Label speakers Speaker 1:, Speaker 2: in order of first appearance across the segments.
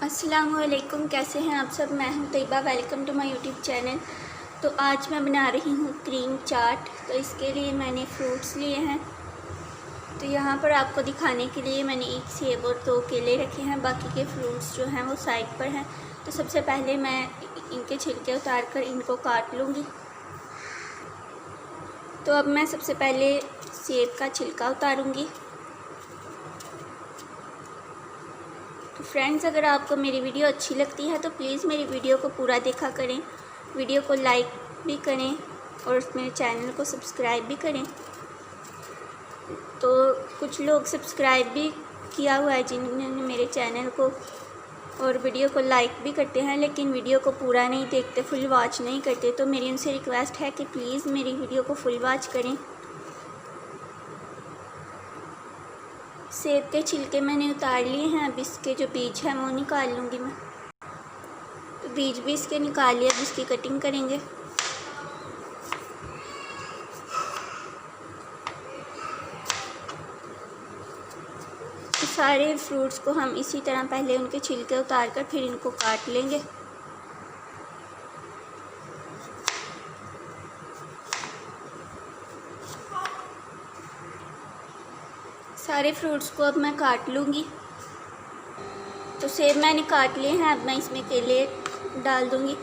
Speaker 1: अस्सलामुअलैकुम, कैसे हैं आप सब। मैं हूं Tayyaba, welcome to my YouTube channel. तो आज मैं बना रही हूं क्रीम चाट। तो इसके लिए मैंने फ्रूट्स लिए हैं। तो यहाँ पर आपको दिखाने के लिए मैंने एक सेब और 2 केले रखे हैं, बाकी के फ्रूट्स जो हैं वो साइड पर हैं। तो सबसे पहले मैं इनके छिलके उतार कर इनको काट लूँगी। तो अब मैं सबसे पहले सेब का छिलका उतारूँगी। तो फ्रेंड्स, अगर आपको मेरी वीडियो अच्छी लगती है तो प्लीज़ मेरी वीडियो को पूरा देखा करें, वीडियो को लाइक भी करें और मेरे चैनल को सब्सक्राइब भी करें। तो कुछ लोग सब्सक्राइब भी किया हुआ है जिन्होंने मेरे चैनल को, और वीडियो को लाइक भी करते हैं, लेकिन वीडियो को पूरा नहीं देखते, फुल वॉच नहीं करते। तो मेरी उनसे रिक्वेस्ट है कि प्लीज़ मेरी वीडियो को फुल वॉच करें। सेब के छिलके मैंने उतार लिए हैं। अब इसके जो बीज हैं वो निकाल लूँगी मैं। तो बीज भी इसके निकाल लिया। अब इसकी कटिंग करेंगे। तो सारे फ्रूट्स को हम इसी तरह पहले उनके छिलके उतार कर फिर इनको काट लेंगे। सारे फ्रूट्स को अब मैं काट लूँगी। तो सेब मैंने काट लिए हैं। अब मैं इसमें केले डाल दूँगी।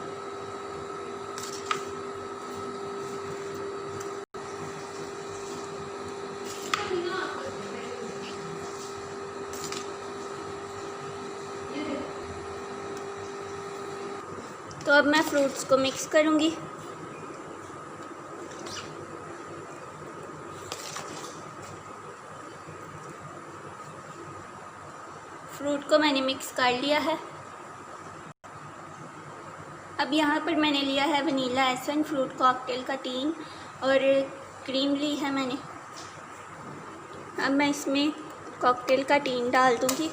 Speaker 1: तो अब मैं फ्रूट्स को मिक्स करूँगी। फ्रूट को मैंने मिक्स कर लिया है। अब यहाँ पर मैंने लिया है वनीला एसेंस, फ्रूट कॉकटेल का टीन और क्रीम ली है मैंने। अब मैं इसमें कॉकटेल का टीन डाल दूँगी।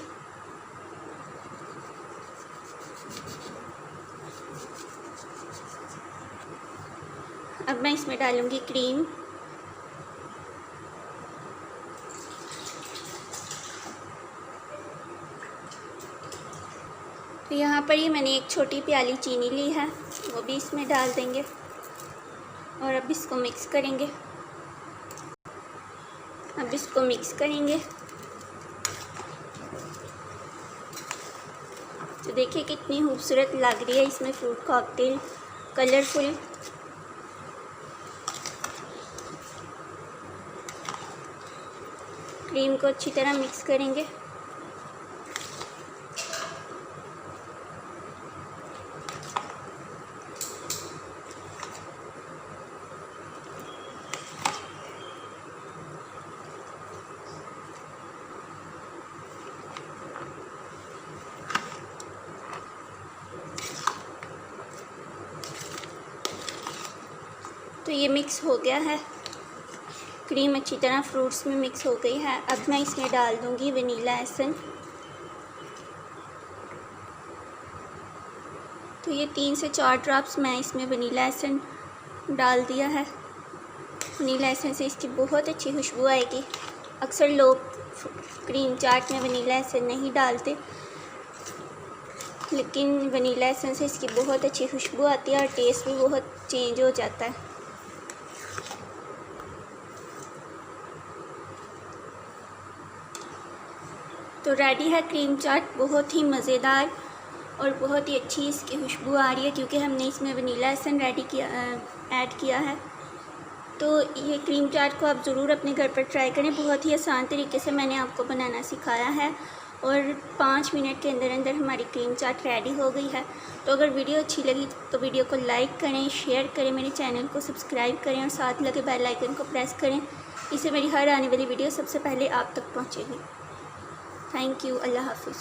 Speaker 1: अब मैं इसमें डालूँगी क्रीम। तो यहाँ पर ही मैंने एक छोटी प्याली चीनी ली है, वो भी इसमें डाल देंगे और अब इसको मिक्स करेंगे। अब इसको मिक्स करेंगे। तो देखिए कितनी खूबसूरत लग रही है इसमें फ्रूट कॉकटेल, कलरफुल। क्रीम को अच्छी तरह मिक्स करेंगे। तो ये मिक्स हो गया है। क्रीम अच्छी तरह फ्रूट्स में मिक्स हो गई है। अब मैं इसमें डाल दूँगी वनीला एसेंस। तो ये 3 से 4 ड्रॉप्स मैं इसमें वनीला एसेंस डाल दिया है। वनीला एसेंस से इसकी बहुत अच्छी खुशबू आएगी। अक्सर लोग क्रीम चाट में वनीला एसेंस नहीं डालते, लेकिन वनीला एसेंस से इसकी बहुत अच्छी खुशबू आती है और टेस्ट भी बहुत चेंज हो जाता है। तो रेडी है क्रीम चाट, बहुत ही मज़ेदार और बहुत ही अच्छी इसकी खुशबू आ रही है, क्योंकि हमने इसमें वनीला एसेंस ऐड किया है। तो ये क्रीम चाट को आप ज़रूर अपने घर पर ट्राई करें। बहुत ही आसान तरीके से मैंने आपको बनाना सिखाया है और 5 मिनट के अंदर अंदर हमारी क्रीम चाट रेडी हो गई है। तो अगर वीडियो अच्छी लगी तो वीडियो को लाइक करें, शेयर करें, मेरे चैनल को सब्सक्राइब करें और साथ लगे बेल आइकन को प्रेस करें। इससे मेरी हर आने वाली वीडियो सबसे पहले आप तक पहुँचेगी। Thank you. अल्लाह हाफिज़।